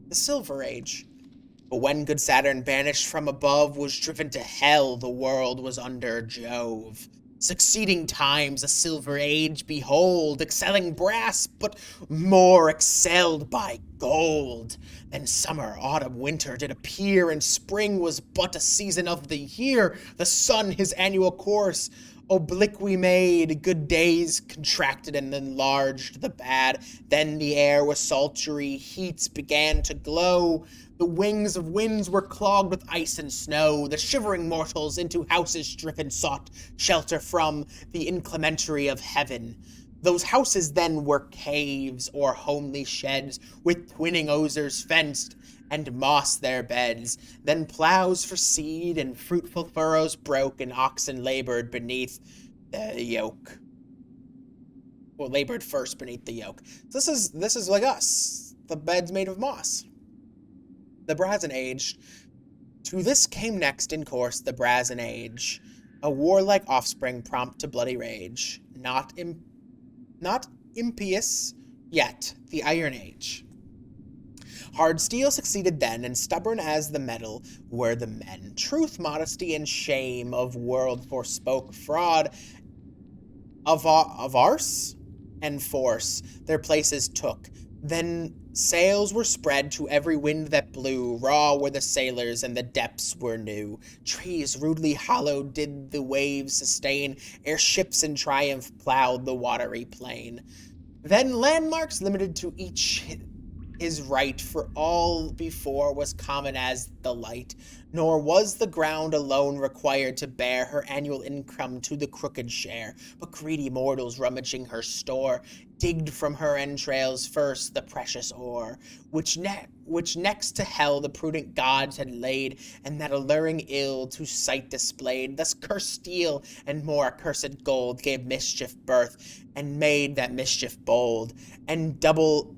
the Silver Age. But when good Saturn, banished from above, was driven to hell, the world was under Jove. Succeeding times a silver age behold, excelling brass, but more excelled by gold. Then summer, autumn, winter did appear, and spring was but a season of the year. The sun his annual course obliquely made, good days contracted and enlarged the bad. Then the air with sultry heats began to glow. The wings of winds were clogged with ice and snow. The shivering mortals into houses driven sought shelter from the inclemency of heaven. Those houses then were caves or homely sheds, with twinning osiers fenced, and moss their beds. Then ploughs for seed and fruitful furrows broke, and oxen labored beneath the yoke. Well, labored first beneath the yoke. This is like us. The bed's made of moss. The Brazen Age. To this came next in course the Brazen Age, a warlike offspring prompt to bloody rage, not impious, yet the Iron Age. Hard steel succeeded then, and stubborn as the metal were the men. Truth, modesty, and shame of world forspoke, fraud, avarce, and force their places took. Then sails were spread to every wind that blew, raw were the sailors, and the depths were new. Trees rudely hollowed did the waves sustain, ere ships in triumph plowed the watery plain. Then landmarks limited to each his right, for all before was common as the light, nor was the ground alone required to bear her annual income to the crooked share, but greedy mortals rummaging her store digged from her entrails first the precious ore, which next to hell the prudent gods had laid, and that alluring ill to sight displayed. Thus cursed steel and more accursed gold gave mischief birth, and made that mischief bold, and double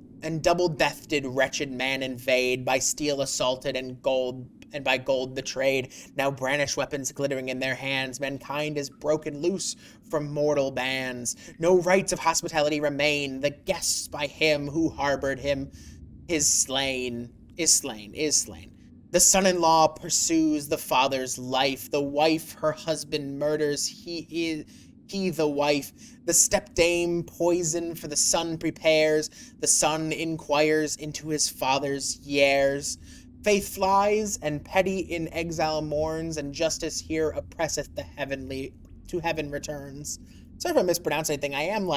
death did wretched man invade, by steel assaulted and by gold betrayed. Now brandished weapons glittering in their hands, mankind is broken loose from mortal bands. No rights of hospitality remain. The guests by him who harbored him is slain. The son-in-law pursues the father's life. The wife her husband murders. He the wife. The stepdame poison for the son prepares. The son inquires into his father's years. Faith flies, and petty in exile mourns, and justice here oppresseth the heavenly, to heaven returns. Sorry if I mispronounce anything. I am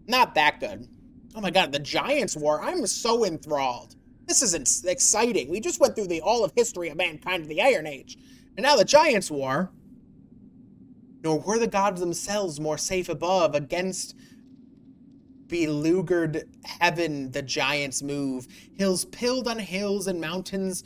not that good. Oh my god, the Giants War. I'm so enthralled. This is exciting. We just went through the all of history of mankind of the Iron Age. And now the Giants War. Nor were the gods themselves more safe above. Against beleaguered heaven the giants move. Hills pilled on hills, and mountains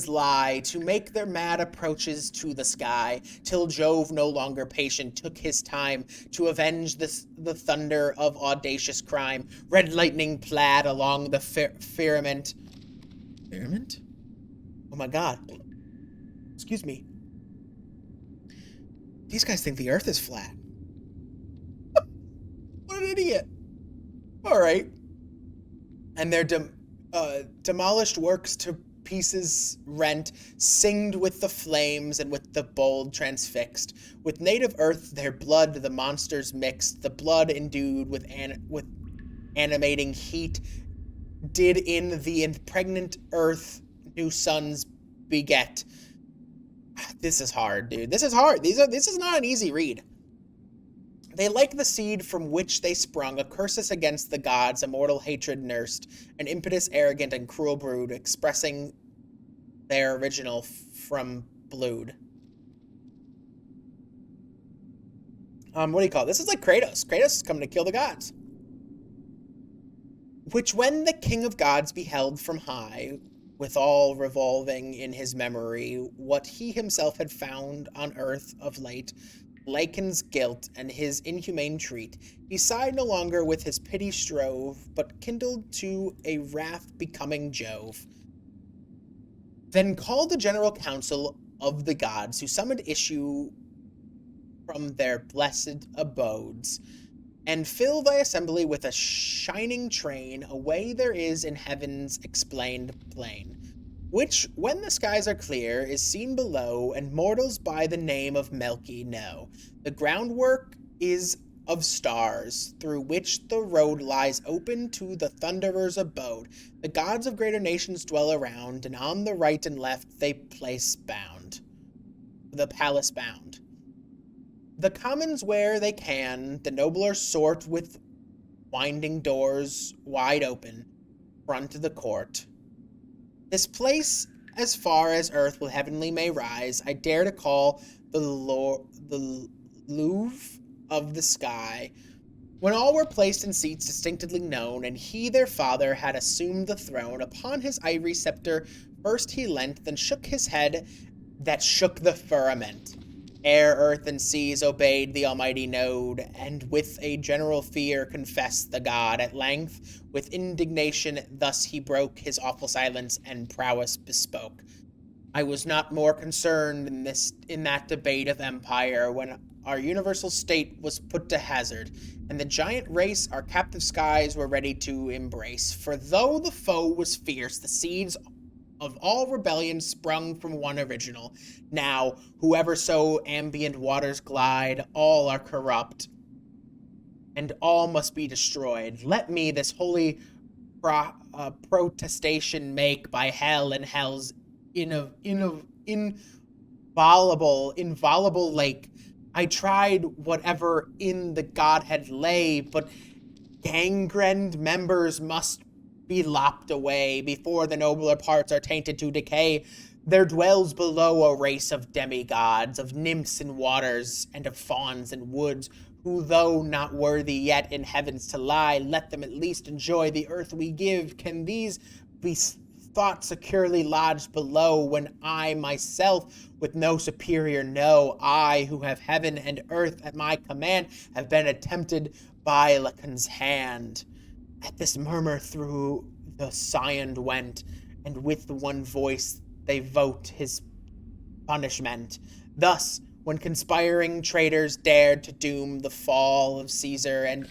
lie, to make their mad approaches to the sky, till Jove, no longer patient, took his time to avenge the thunder of audacious crime. Red lightning plaid along the firmament. Firmament? Oh my god. Excuse me. These guys think the earth is flat. What an idiot. Alright. And their demolished works to pieces rent, singed with the flames and with the bold transfixed. With native earth their blood the monsters mixed, the blood endued with animating heat, did in the impregnant earth new sons beget. This is hard, dude. This is hard. This is not an easy read. They like the seed from which they sprung, a cursus against the gods, a mortal hatred nursed, an impetus arrogant and cruel brood, expressing their original from blood. What do you call it? This is like Kratos. Kratos is coming to kill the gods. Which when the king of gods beheld from high, with all revolving in his memory, what he himself had found on earth of late, Lycan's guilt and his inhumane treat, he sighed no longer with his pity strove, but kindled to a wrath becoming Jove. Then called the general council of the gods, who summoned issue from their blessed abodes, and fill thy assembly with a shining train, away there is in heaven's explained plain, which, when the skies are clear, is seen below, and mortals by the name of Melky know. The groundwork is of stars, through which the road lies open to the Thunderer's abode. The gods of greater nations dwell around, and on the right and left they place bound. The palace bound. The commons where they can, the nobler sort, with winding doors wide open, front of the court. This place, as far as earth with heavenly may rise, I dare to call the Louvre of the sky, when all were placed in seats distinctly known, and he, their father, had assumed the throne. Upon his ivory sceptre first he leant, then shook his head that shook the firmament. Air, earth, and seas obeyed the almighty node, and with a general fear confessed the god. At length, with indignation, thus he broke his awful silence, and prowess bespoke. I was not more concerned in that debate of empire, when our universal state was put to hazard, and the giant race our captive skies were ready to embrace. For though the foe was fierce, the seeds of all rebellion sprung from one original. Now, whoever so ambient waters glide, all are corrupt, and all must be destroyed. Let me this holy protestation make by hell and hell's inviolable lake. I tried whatever in the Godhead lay, but gangrened members must be lopped away before the nobler parts are tainted to decay. There dwells below a race of demigods, of nymphs in waters, and of fauns in woods, who, though not worthy yet in heavens to lie, let them at least enjoy the earth we give. Can these be thought securely lodged below, when I myself with no superior know, I who have heaven and earth at my command, have been attempted by Lacan's hand? At this murmur through the Scion went, and with one voice they vote his punishment. Thus, when conspiring traitors dared to doom the fall of Caesar and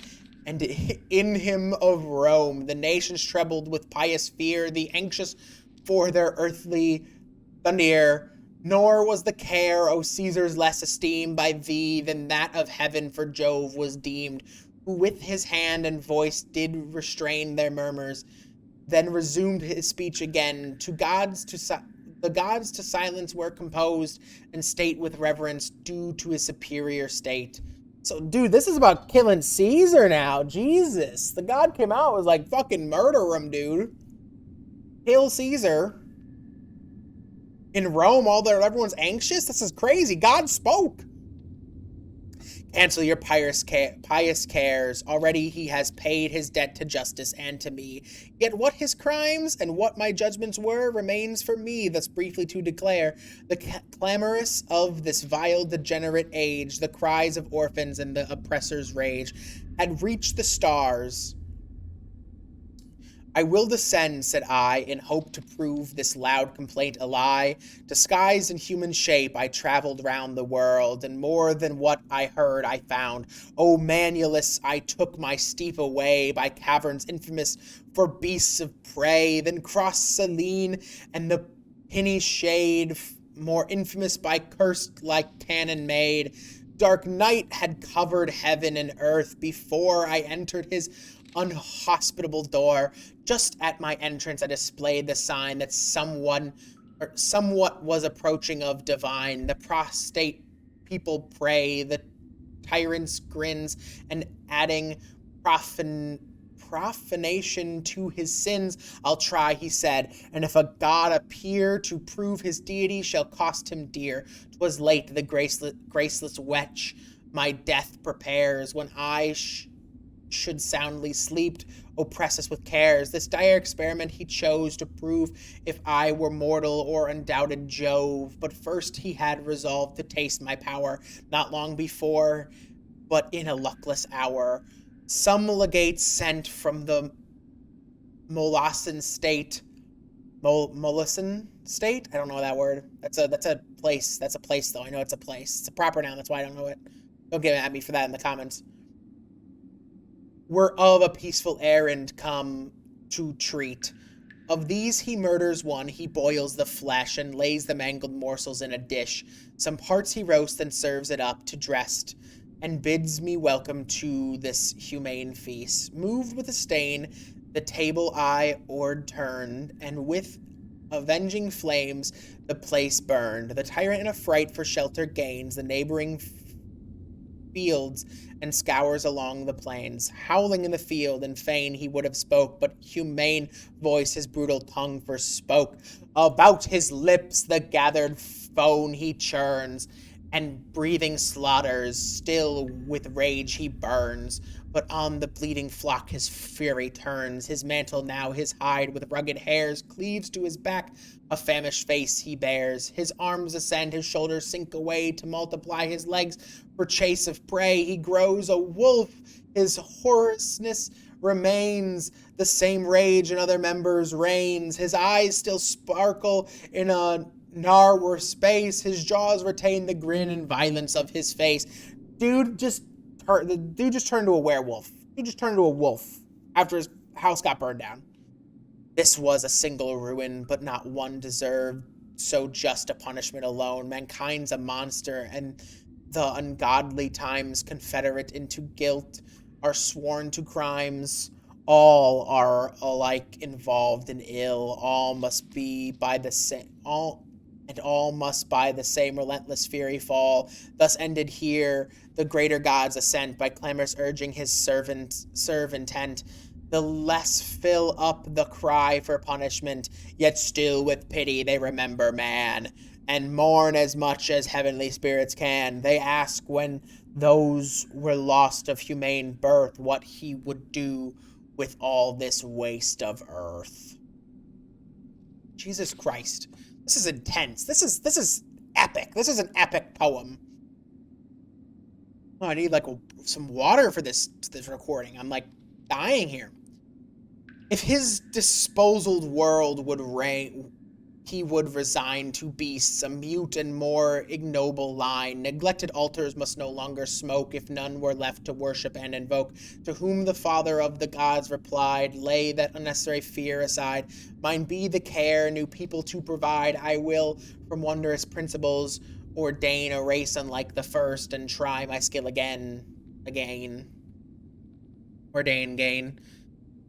in him of Rome, the nations trembled with pious fear, the anxious for their earthly thunder. Nor was the care, O Caesar's, less esteemed by thee than that of heaven, for Jove was deemed, who with his hand and voice did restrain their murmurs, then resumed his speech again. The gods to silence were composed, and state with reverence due to his superior state. So, dude, this is about killing Caesar now. Jesus. The god came out and was like, fucking murder him, dude. Kill Caesar. In Rome, everyone's anxious? This is crazy. God spoke. Cancel your pious cares. Already he has paid his debt to justice and to me. Yet what his crimes and what my judgments were remains for me thus briefly to declare. The clamorous of this vile degenerate age, the cries of orphans and the oppressor's rage, had reached the stars. I will descend, said I, in hope to prove this loud complaint a lie. Disguised in human shape, I traveled round the world, and more than what I heard I found. O Manulus, I took my steep away by caverns infamous for beasts of prey, then crossed Selene and the pinny shade, more infamous by cursed like cannon made. Dark night had covered heaven and earth before I entered his unhospitable door. Just at my entrance I displayed the sign that somewhat was approaching of divine. The prostrate people pray, the tyrant's grins, and adding profanation to his sins. I'll try, he said, and if a god appear to prove his deity, shall cost him dear. 'Twas late, the graceless wretch my death prepares, when I should soundly sleep, oppress us with cares. This dire experiment he chose to prove if I were mortal or undoubted Jove. But first he had resolved to taste my power, not long before, but in a luckless hour. Some legates sent from the Molossan state. Molossan state? I don't know that word. That's a place. That's a place, though. I know it's a place. It's a proper noun. That's why I don't know it. Don't get at me for that in the comments. were of a peaceful errand come to treat. Of these he murders one, he boils the flesh, and lays the mangled morsels in a dish. Some parts he roasts and serves it up to dressed, and bids me welcome to this humane feast. Moved with a stain, the table I o'erturned, and with avenging flames the place burned. The tyrant in a fright for shelter gains the neighboring fields and scours along the plains, howling in the field, and fain he would have spoke, but humane voice his brutal tongue forspoke. About his lips the gathered foam he churns, and breathing slaughters, still with rage he burns. But on the bleeding flock his fury turns. His mantle now, his hide with rugged hairs, cleaves to his back, a famished face he bears. His arms ascend, his shoulders sink away to multiply his legs for chase of prey. He grows a wolf, his hoarseness remains, the same rage in other members reigns. His eyes still sparkle in a narrower space, his jaws retain the grin and violence of his face. The dude just turned to a werewolf. He just turned to a wolf after his house got burned down. This was a single ruin, but not one deserved so just a punishment alone. Mankind's a monster, and the ungodly times confederate into guilt are sworn to crimes. All are alike involved in ill. All must by the same relentless fury fall. Thus ended here the greater God's ascent, by clamors urging his serve intent. The less fill up the cry for punishment, yet still with pity they remember man, and mourn as much as heavenly spirits can. They ask when those were lost of humane birth, what he would do with all this waste of earth. Jesus Christ. This is intense. This is epic. This is an epic poem. Oh, I need some water for this recording. I'm dying here. If his disposaled world would reign, he would resign to beasts, a mute and more ignoble line. Neglected altars must no longer smoke, if none were left to worship and invoke. To whom the father of the gods replied, lay that unnecessary fear aside. Mine be the care new people to provide. I will from wondrous principles ordain a race unlike the first, and try my skill again. Ordain gain.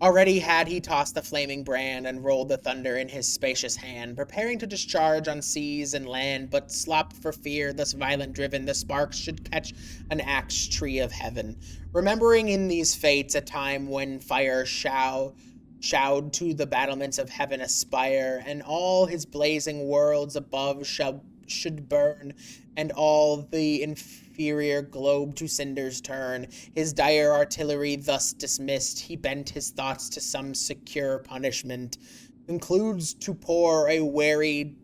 Already had he tossed the flaming brand, and rolled the thunder in his spacious hand, preparing to discharge on seas and land, but slopped for fear, thus violent driven, the sparks should catch an axe tree of heaven. Remembering in these fates a time when fire shall to the battlements of heaven aspire, and all his blazing worlds above should burn, and all the inferior globe to cinders turn. His dire artillery thus dismissed, he bent his thoughts to some secure punishment, concludes to pour a wary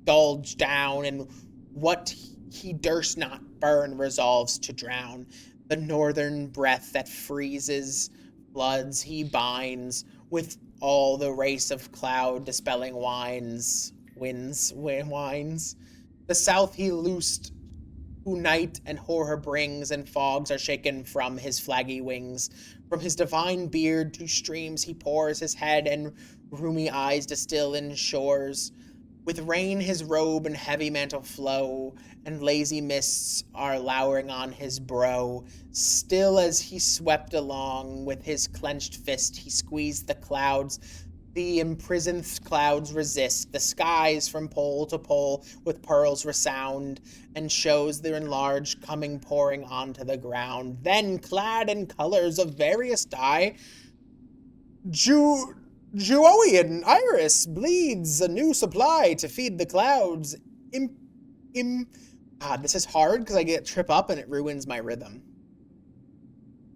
dulge down, and what he durst not burn resolves to drown. The northern breath that freezes floods he binds, with all the race of cloud dispelling winds. The south he loosed, who night and horror brings, and fogs are shaken from his flaggy wings. From his divine beard to streams he pours his head, and rheumy eyes distill in shores. With rain his robe and heavy mantle flow, and lazy mists are lowering on his brow. Still as he swept along, with his clenched fist he squeezed the clouds. The imprisoned clouds resist, the skies from pole to pole with pearls resound, and shows their enlarged coming pouring onto the ground. Then, clad in colors of various dye, Juoian iris bleeds a new supply to feed the clouds. God, this is hard because I get trip up and it ruins my rhythm.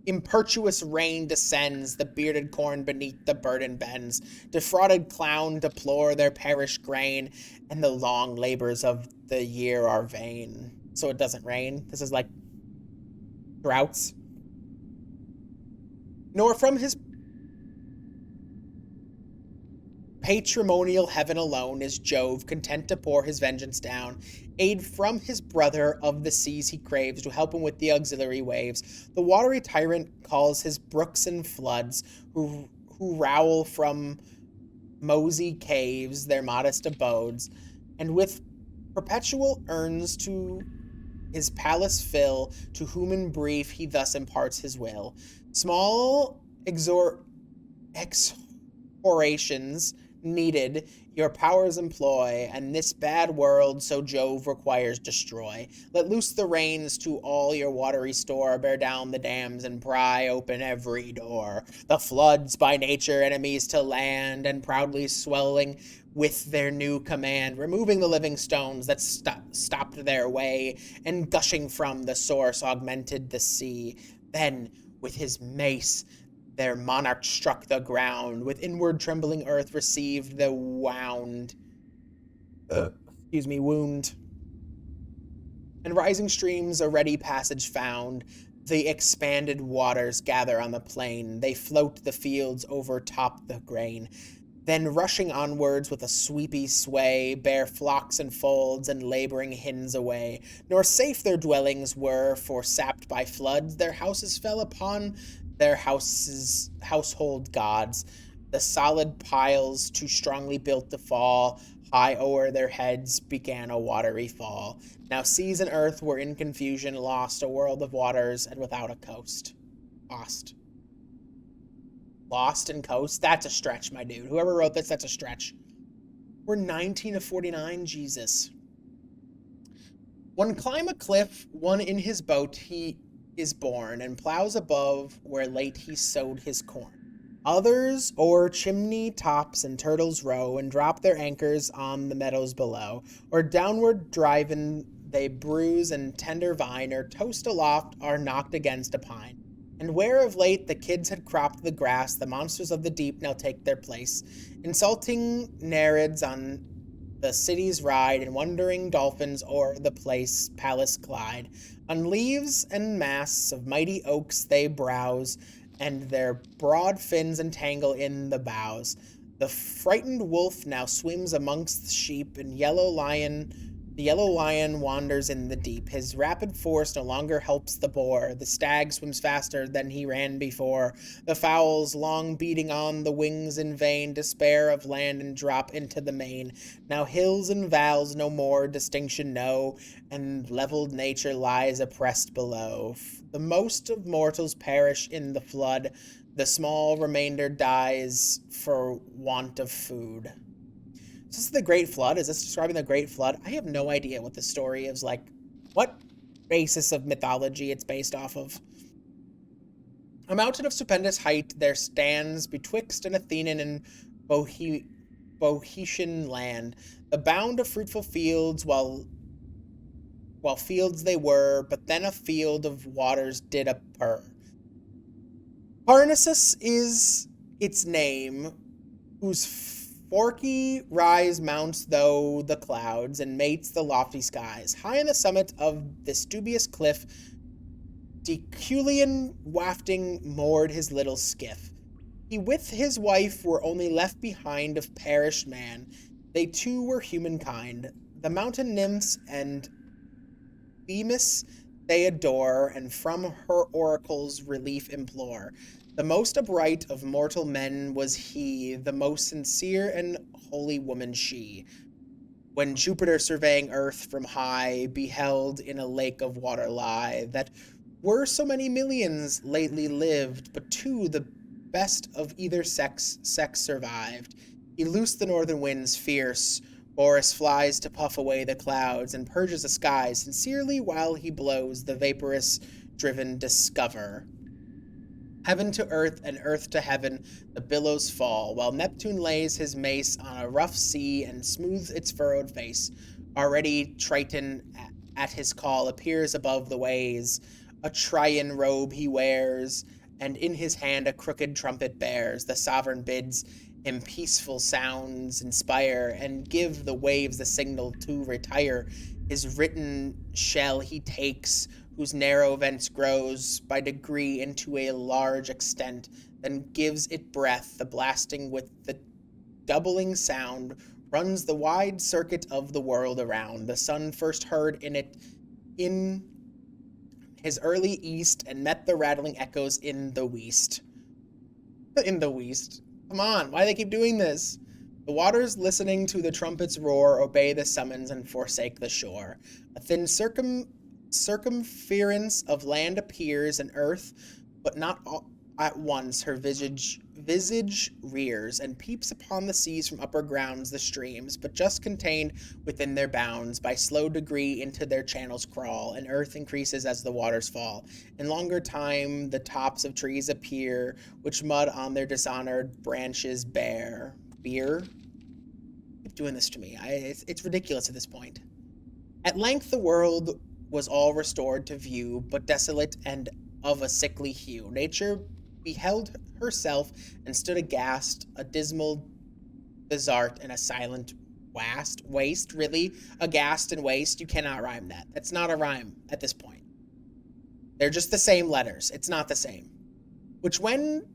Impetuous rain descends, the bearded corn beneath the burden bends. Defrauded clown deplore their perished grain, and the long labors of the year are vain. So it doesn't rain. This is like droughts. Nor from his Patrimonial heaven alone is Jove, content to pour his vengeance down. Aid from his brother of the seas he craves, to help him with the auxiliary waves. The watery tyrant calls his brooks and floods, who rowl from mosey caves, their modest abodes, and with perpetual urns to his palace fill, to whom in brief he thus imparts his will. Small exhortations needed your powers employ, and this bad world so Jove requires destroy. Let loose the rains to all your watery store, bear down the dams and pry open every door. The floods by nature enemies to land, and proudly swelling with their new command, removing the living stones that stopped their way, and gushing from the source augmented the sea. Then, with his mace, their monarch struck the ground, with inward trembling earth received the wound. And rising streams a ready passage found. The expanded waters gather on the plain. They float the fields overtop the grain. Then rushing onwards with a sweepy sway, bear flocks and folds and laboring hens away. Nor safe their dwellings were, for sapped by floods, their houses fell upon their household gods. The solid piles, too strongly built to fall, high o'er their heads began a watery fall. Now seas and earth were in confusion, lost, a world of waters and without a coast. Lost and coast? That's a stretch, my dude. Whoever wrote this, that's a stretch. We're 19 of 49, Jesus. One climb a cliff, one in his boat he is born, and plows above where late he sowed his corn. Others o'er chimney tops and turtles row, and drop their anchors on the meadows below, or downward driven they bruise and tender vine, or toast aloft are knocked against a pine. And where of late the kids had cropped the grass, the monsters of the deep now take their place, insulting Nereids on the cities ride, and wandering dolphins o'er the palace glide. On leaves and masts of mighty oaks they browse, and their broad fins entangle in the boughs. The frightened wolf now swims amongst the sheep, and the yellow lion wanders in the deep. His rapid force no longer helps the boar. The stag swims faster than he ran before. The fowls, long beating on the wings in vain, despair of land and drop into the main. Now hills and vales no more distinction know, and leveled nature lies oppressed below. The most of mortals perish in the flood. The small remainder dies for want of food. Is this the Great Flood? Is this describing the Great Flood? I have no idea what the story is like. What basis of mythology it's based off of. A mountain of stupendous height there stands betwixt an Athenian and Boeotian land, the bound of fruitful fields, while fields they were, but then a field of waters did appear. Parnassus is its name, whose forky rise mounts through the clouds, and mates the lofty skies. High on the summit of this dubious cliff, Deculion wafting moored his little skiff. He with his wife were only left behind of perished man. They too were humankind. The mountain nymphs and Themis they adore, and from her oracles relief implore. The most upright of mortal men was he, the most sincere and holy woman she. When Jupiter surveying earth from high, beheld in a lake of water lie, that were so many millions lately lived, but two the best of either sex survived. He loosed the northern winds fierce, Boreas flies to puff away the clouds, and purges the skies sincerely while he blows the vaporous driven discover. Heaven to earth and earth to heaven the billows fall, while Neptune lays his mace on a rough sea and smooths its furrowed face. Already Triton at his call appears above the waves. A Trian robe he wears, and in his hand a crooked trumpet bears. The sovereign bids him peaceful sounds inspire, and give the waves the signal to retire. His written shell he takes, whose narrow vents grows by degree into a large extent, then gives it breath, the blasting with the doubling sound runs the wide circuit of the world around. The sun first heard in his early east and met the rattling echoes in the west. In the west. Come on, why do they keep doing this? The waters, listening to the trumpet's roar, obey the summons and forsake the shore. A thin circumference of land appears, and earth, but not all at once her visage rears, and peeps upon the seas from upper grounds the streams, but just contained within their bounds, by slow degree into their channels crawl, and earth increases as the waters fall. In longer time the tops of trees appear, which mud on their dishonored branches bear. Keep doing this to me. It's ridiculous at this point. At length the world was all restored to view, but desolate and of a sickly hue. Nature beheld herself and stood aghast, a dismal desert and a silent waste. Really? Aghast and waste? You cannot rhyme that. That's not a rhyme at this point. They're just the same letters. It's not the same. Which when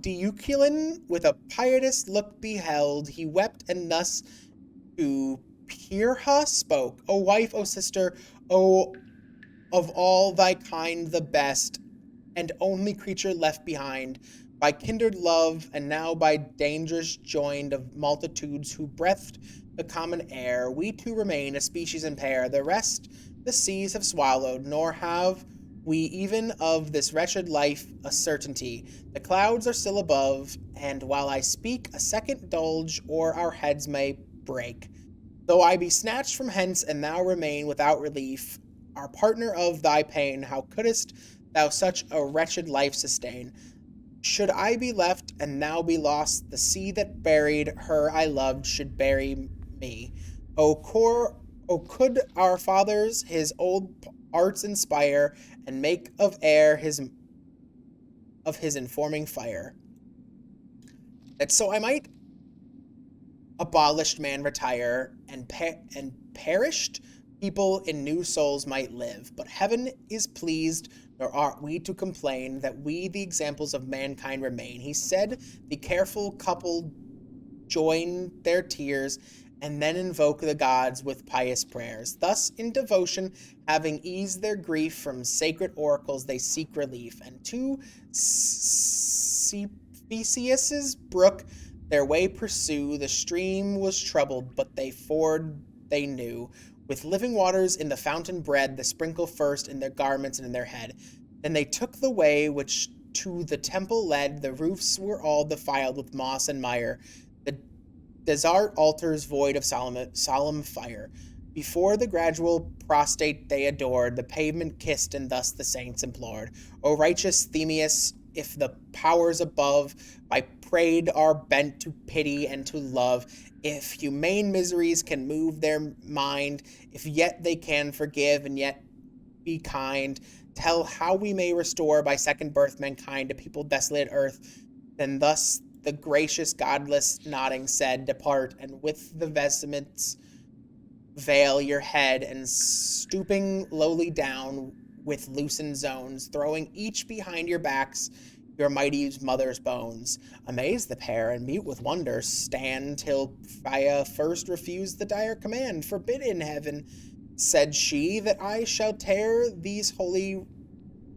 Deuculin with a pietous look beheld, he wept, and thus to Pirha spoke. O wife, O sister, O of all thy kind the best, and only creature left behind, by kindred love, and now by dangers joined of multitudes who breathed the common air, we two remain a species in pair. The rest the seas have swallowed, nor have we even of this wretched life a certainty. The clouds are still above, and while I speak, a second dulge, or our heads may break. Though I be snatched from hence, and thou remain without relief, our partner of thy pain, how couldst thou such a wretched life sustain? Should I be left, and now be lost, the sea that buried her I loved should bury me. O could our fathers his old arts inspire, and make of air his informing fire, that so I might abolished man retire, and perished people in new souls might live. But heaven is pleased, nor are we to complain, that we the examples of mankind remain. He said the careful couple join their tears, and then invoke the gods with pious prayers. Thus, in devotion, having eased their grief from sacred oracles, they seek relief. And to Theseus's brook their way pursue. The stream was troubled, but they ford they knew. With living waters in the fountain bred, the sprinkle first in their garments and in their head. Then they took the way which to the temple led. The roofs were all defiled with moss and mire. The desert altars void of solemn fire. Before the gradual prostrate they adored, the pavement kissed, and thus the saints implored. O righteous Theseus, if the powers above by prayed are bent to pity and to love, if humane miseries can move their mind, if yet they can forgive and yet be kind, tell how we may restore by second birth mankind to people desolate earth. Then thus the gracious godless nodding said, depart, and with the vestments veil your head, and stooping lowly down with loosened zones, throwing each behind your backs your mighty mother's bones. Amazed the pair, and mute with wonder, stand till Phia first refused the dire command. Forbid in heaven, said she, that I shall tear these holy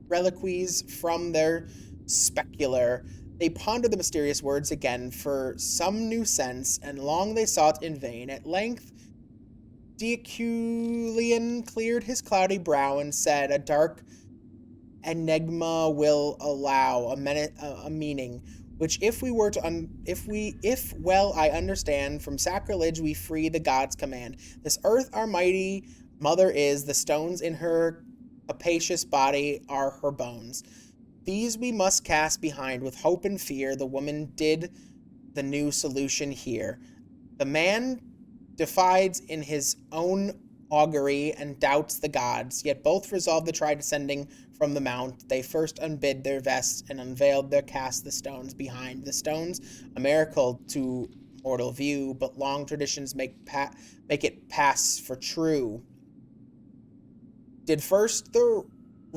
reliquies from their specular. They pondered the mysterious words again for some new sense, and long they sought in vain. At length Deuculin cleared his cloudy brow and said, a dark enigma will allow a meaning, which if we were to if well I understand, from sacrilege we free the gods' command. This earth our mighty mother is, the stones in her capacious body are her bones. These we must cast behind with hope and fear. The woman did the new solution here. The man defides in his own augury and doubts the gods, yet both resolved to try descending from the mount. They first unbid their vests and unveiled their cast the stones behind. The stones, a miracle to mortal view, but long traditions make it pass for true. Did first the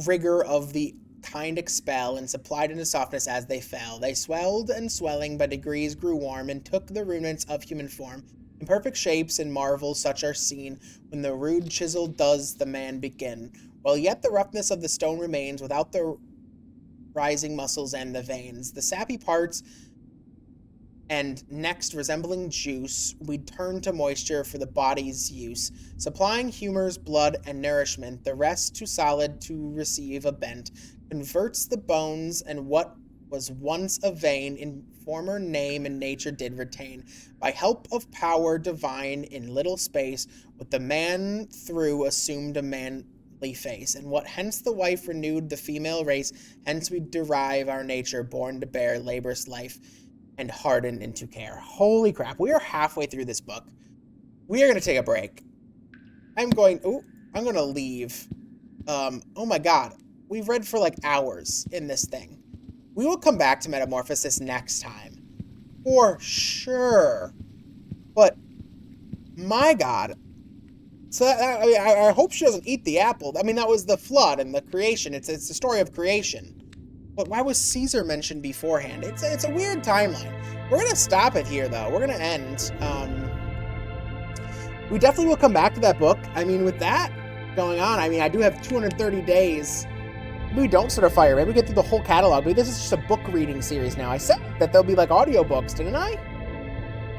rigor of the kind expel, and supplied into softness as they fell. They swelled and swelling by degrees grew warm, and took the rudiments of human form. In perfect shapes and marvels such are seen, when the rude chisel does the man begin. While yet the roughness of the stone remains, without the rising muscles and the veins. The sappy parts, and next resembling juice, we turn to moisture for the body's use, supplying humors, blood, and nourishment, the rest to solid to receive a bent, converts the bones, and what was once a vein in former name and nature did retain, by help of power divine in little space, with the man through assumed a manly face, and what hence the wife renewed the female race, hence we derive our nature, born to bear laborious life, and harden into care. Holy crap, we are halfway through this book. We are going to take a break. I'm going to leave. Oh my god, we've read for like hours in this thing. We will come back to Metamorphosis next time, for sure. But, my god. So, I hope she doesn't eat the apple. I mean, that was the flood and the creation. It's the story of creation. But why was Caesar mentioned beforehand? It's a weird timeline. We're going to stop it here, though. We're going to end. We definitely will come back to that book. I mean, with that going on, I mean, I do have 230 days. Maybe we don't start a fire. Maybe we get through the whole catalog. Maybe this is just a book reading series now. I said that there'll be, like, audiobooks, didn't I?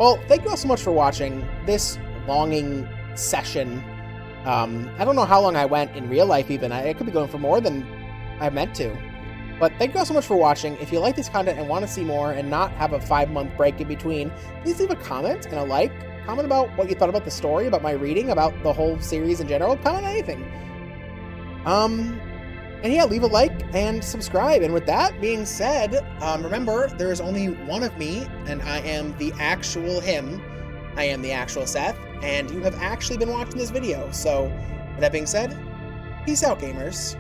Well, thank you all so much for watching this longing session. I don't know how long I went in real life, even. I could be going for more than I meant to. But thank you all so much for watching. If you like this content and want to see more and not have a 5-month break in between, please leave a comment and a like. Comment about what you thought about the story, about my reading, about the whole series in general. Comment anything. And yeah, leave a like and subscribe. And with that being said, remember, there is only one of me, and I am the actual him. I am the actual Seth, and you have actually been watching this video. So, with that being said, peace out, gamers.